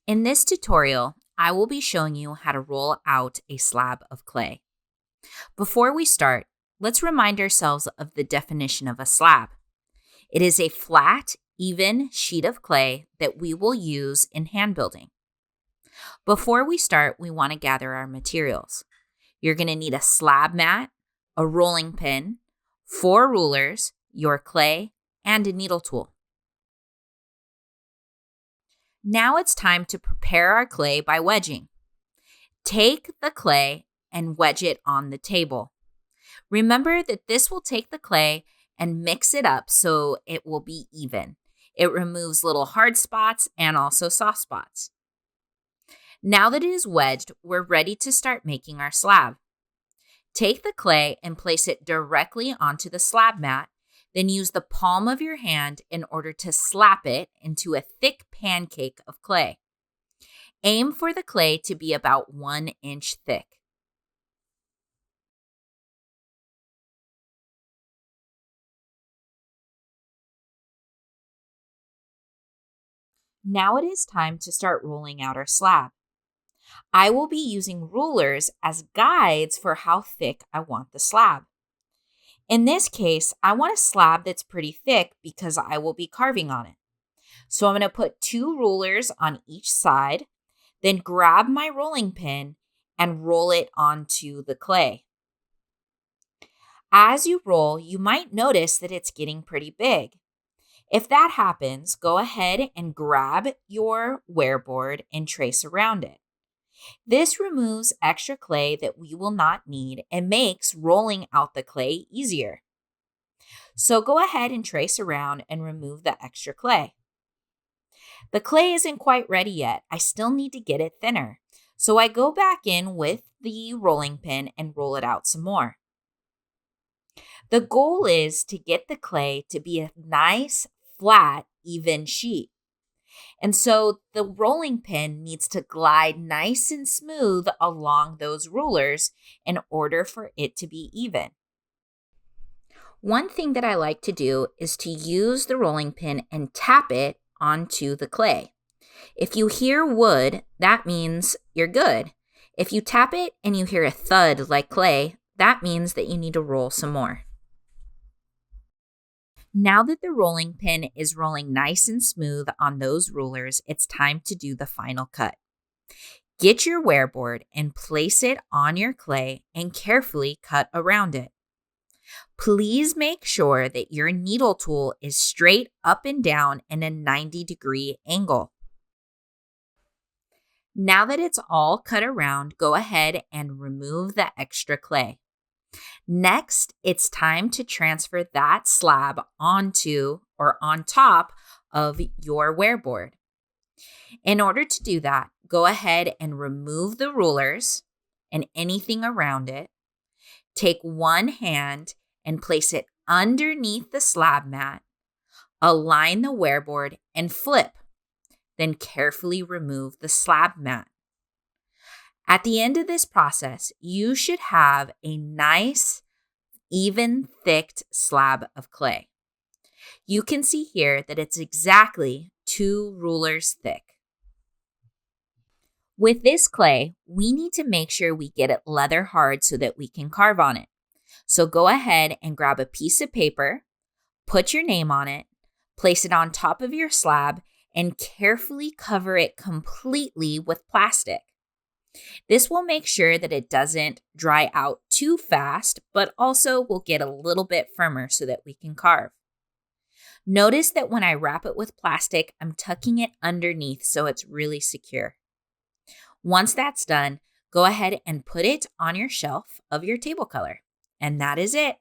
In this tutorial, I will be showing you how to roll out a slab of clay. Before we start, let's remind ourselves of the definition of a slab. It is a flat, even sheet of clay that we will use in hand building. Before we start, we want to gather our materials. You're going to need a slab mat, a rolling pin, 4 rulers, your clay, and a needle tool. Now it's time to prepare our clay by wedging. Take the clay and wedge it on the table. Remember that this will take the clay and mix it up so it will be even. It removes little hard spots and also soft spots. Now that it is wedged, we're ready to start making our slab. Take the clay and place it directly onto the slab mat. Then use the palm of your hand in order to slap it into a thick pancake of clay. Aim for the clay to be about 1 inch thick. Now it is time to start rolling out our slab. I will be using rulers as guides for how thick I want the slab. In this case, I want a slab that's pretty thick because I will be carving on it. So I'm going to put 2 rulers on each side, then grab my rolling pin and roll it onto the clay. As you roll, you might notice that it's getting pretty big. If that happens, go ahead and grab your wear board and trace around it. This removes extra clay that we will not need and makes rolling out the clay easier. So go ahead and trace around and remove the extra clay. The clay isn't quite ready yet. I still need to get it thinner. So I go back in with the rolling pin and roll it out some more. The goal is to get the clay to be a nice, flat, even sheet. And so the rolling pin needs to glide nice and smooth along those rulers in order for it to be even. One thing that I like to do is to use the rolling pin and tap it onto the clay. If you hear wood, that means you're good. If you tap it and you hear a thud like clay, that means that you need to roll some more. Now that the rolling pin is rolling nice and smooth on those rulers, it's time to do the final cut. Get your wear board and place it on your clay and carefully cut around it. Please make sure that your needle tool is straight up and down in a 90-degree angle. Now that it's all cut around, go ahead and remove the extra clay. Next, it's time to transfer that slab onto or on top of your wear board. In order to do that, go ahead and remove the rulers and anything around it. Take one hand and place it underneath the slab mat. Align the wear board and flip. Then carefully remove the slab mat. At the end of this process, you should have a nice, even thick slab of clay. You can see here that it's exactly 2 rulers thick. With this clay, we need to make sure we get it leather hard so that we can carve on it. So go ahead and grab a piece of paper, put your name on it, place it on top of your slab, and carefully cover it completely with plastic. This will make sure that it doesn't dry out too fast, but also will get a little bit firmer so that we can carve. Notice that when I wrap it with plastic, I'm tucking it underneath so it's really secure. Once that's done, go ahead and put it on your shelf of your table color. And that is it.